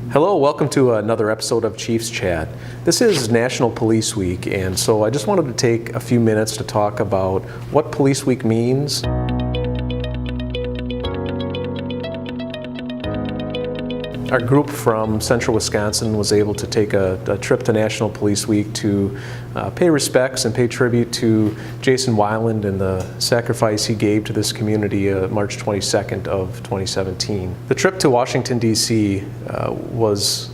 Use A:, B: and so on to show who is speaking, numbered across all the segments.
A: Hello, welcome to another episode of Chiefs Chat. This is National Police Week, and so I just wanted to take a few minutes to talk about what Police Week means. Our group from central Wisconsin was able to take a trip to National Police Week to pay respects and pay tribute to Jason Weiland and the sacrifice he gave to this community March 22nd of 2017. The trip to Washington, D.C. was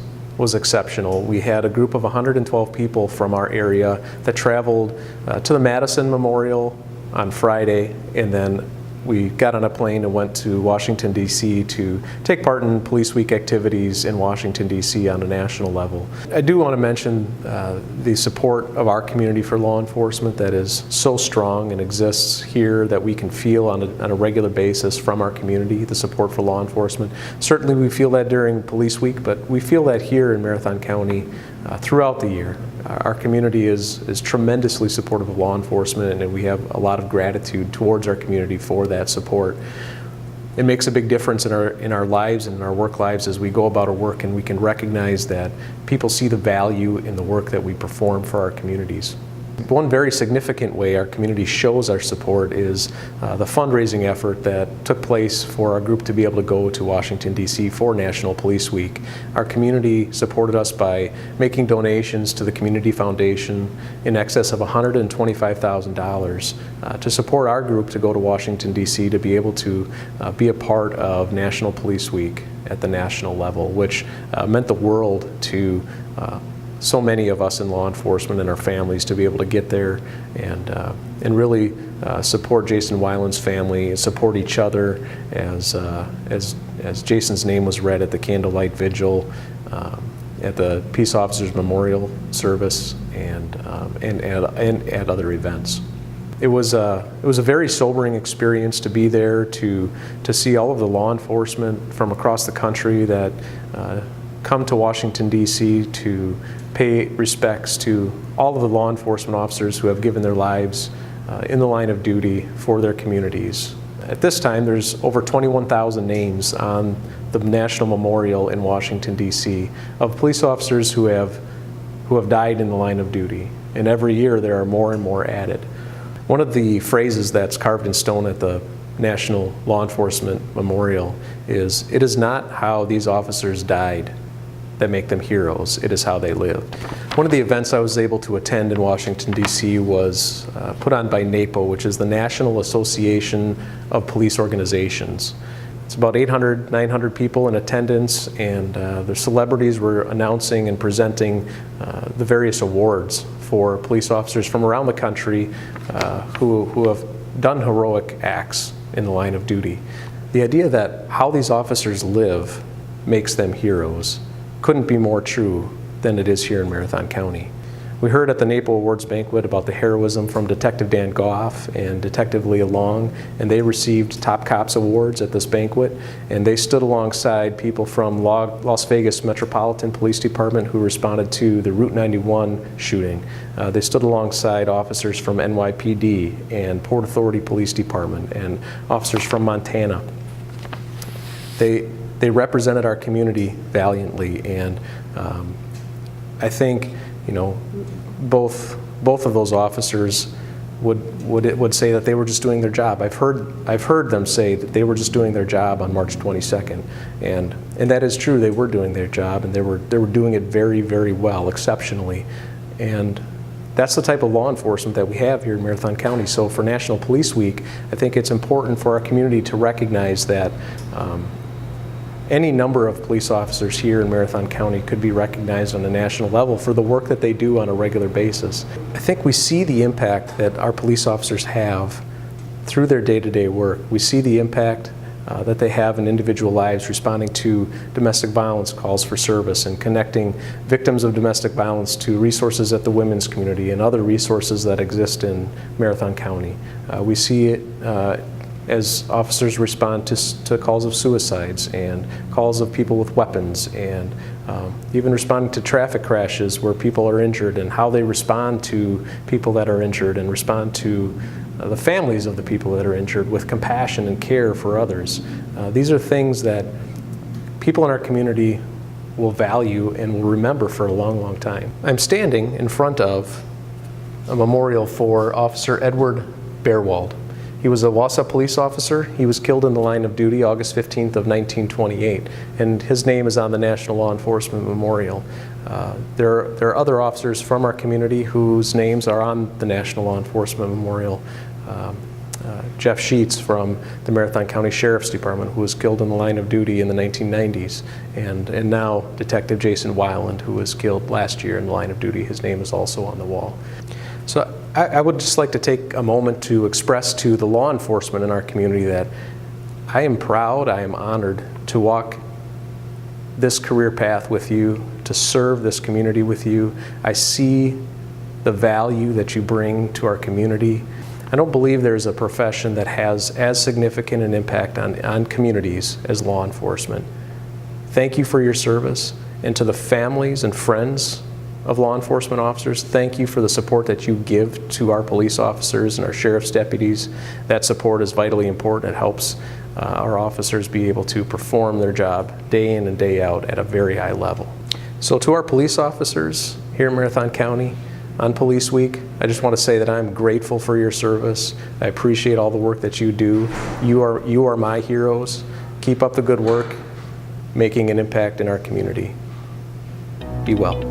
A: exceptional. We had a group of 112 people from our area that traveled to the Madison Memorial on Friday, and then we got on a plane and went to Washington, D.C. to take part in Police Week activities in Washington, D.C. on a national level. I do want to mention the support of our community for law enforcement that is so strong and exists here, that we can feel on a regular basis from our community, the support for law enforcement. Certainly we feel that during Police Week, but we feel that here in Marathon County throughout the year. Our community is tremendously supportive of law enforcement, and we have a lot of gratitude towards our community for that support. It makes a big difference in our lives and in our work lives as we go about our work, and we can recognize that people see the value in the work that we perform for our communities. One very significant way our community shows our support is the fundraising effort that took place for our group to be able to go to Washington, D.C. for National Police Week. Our community supported us by making donations to the Community Foundation in excess of $125,000 to support our group to go to Washington, D.C. to be able to be a part of National Police Week at the national level, which meant the world to so many of us in law enforcement and our families to be able to get there and really support Jason Weiland's family and support each other as Jason's name was read at the candlelight vigil, at the Peace Officers Memorial Service, and at other events. It was a very sobering experience to be there, to see all of the law enforcement from across the country that come to Washington, D.C. to pay respects to all of the law enforcement officers who have given their lives in the line of duty for their communities. At this time, there's over 21,000 names on the National Memorial in Washington, D.C. of police officers who have died in the line of duty. And every year there are more and more added. One of the phrases that's carved in stone at the National Law Enforcement Memorial is, "It is not how these officers died that make them heroes, it is how they lived." One of the events I was able to attend in Washington, D.C. was put on by NAPO, which is the National Association of Police Organizations. It's about 800, 900 people in attendance, and the celebrities were announcing and presenting the various awards for police officers from around the country who have done heroic acts in the line of duty. The idea that how these officers live makes them heroes couldn't be more true than it is here in Marathon County. We heard at the NAPO Awards banquet about the heroism from Detective Dan Goff and Detective Leah Long, and they received Top Cops Awards at this banquet, and they stood alongside people from Las Vegas Metropolitan Police Department who responded to the Route 91 shooting. They stood alongside officers from NYPD and Port Authority Police Department and officers from Montana. They represented our community valiantly, and I think, you know, both of those officers would say that they were just doing their job. I've heard them say that they were just doing their job on March 22nd, and that is true. They were doing their job, and they were doing it very, very well, exceptionally, and that's the type of law enforcement that we have here in Marathon County. So for National Police Week, I think it's important for our community to recognize that any number of police officers here in Marathon County could be recognized on a national level for the work that they do on a regular basis. I think we see the impact that our police officers have through their day-to-day work. We see the impact that they have in individual lives, responding to domestic violence calls for service and connecting victims of domestic violence to resources at the women's community and other resources that exist in Marathon County. We see it as officers respond to calls of suicides and calls of people with weapons, and even responding to traffic crashes where people are injured, and how they respond to people that are injured and respond to the families of the people that are injured with compassion and care for others. These are things that people in our community will value and will remember for a long, long time. I'm standing in front of a memorial for Officer Edward Bearwald. He was a Wausau police officer. He was killed in the line of duty August 15th of 1928, and his name is on the National Law Enforcement Memorial. There are other officers from our community whose names are on the National Law Enforcement Memorial. Jeff Sheets from the Marathon County Sheriff's Department, who was killed in the line of duty in the 1990s, and now Detective Jason Weiland, who was killed last year in the line of duty. His name is also on the wall. So I would just like to take a moment to express to the law enforcement in our community that I am proud, I am honored to walk this career path with you, to serve this community with you. I see the value that you bring to our community. I don't believe there's a profession that has as significant an impact on communities as law enforcement. Thank you for your service, and to the families and friends of law enforcement officers, thank you for the support that you give to our police officers and our sheriff's deputies. That support is vitally important. It helps our officers be able to perform their job day in and day out at a very high level. So to our police officers here in Marathon County on Police Week, I just want to say that I'm grateful for your service. I appreciate all the work that you do. You are my heroes. Keep up the good work, making an impact in our community. Be well.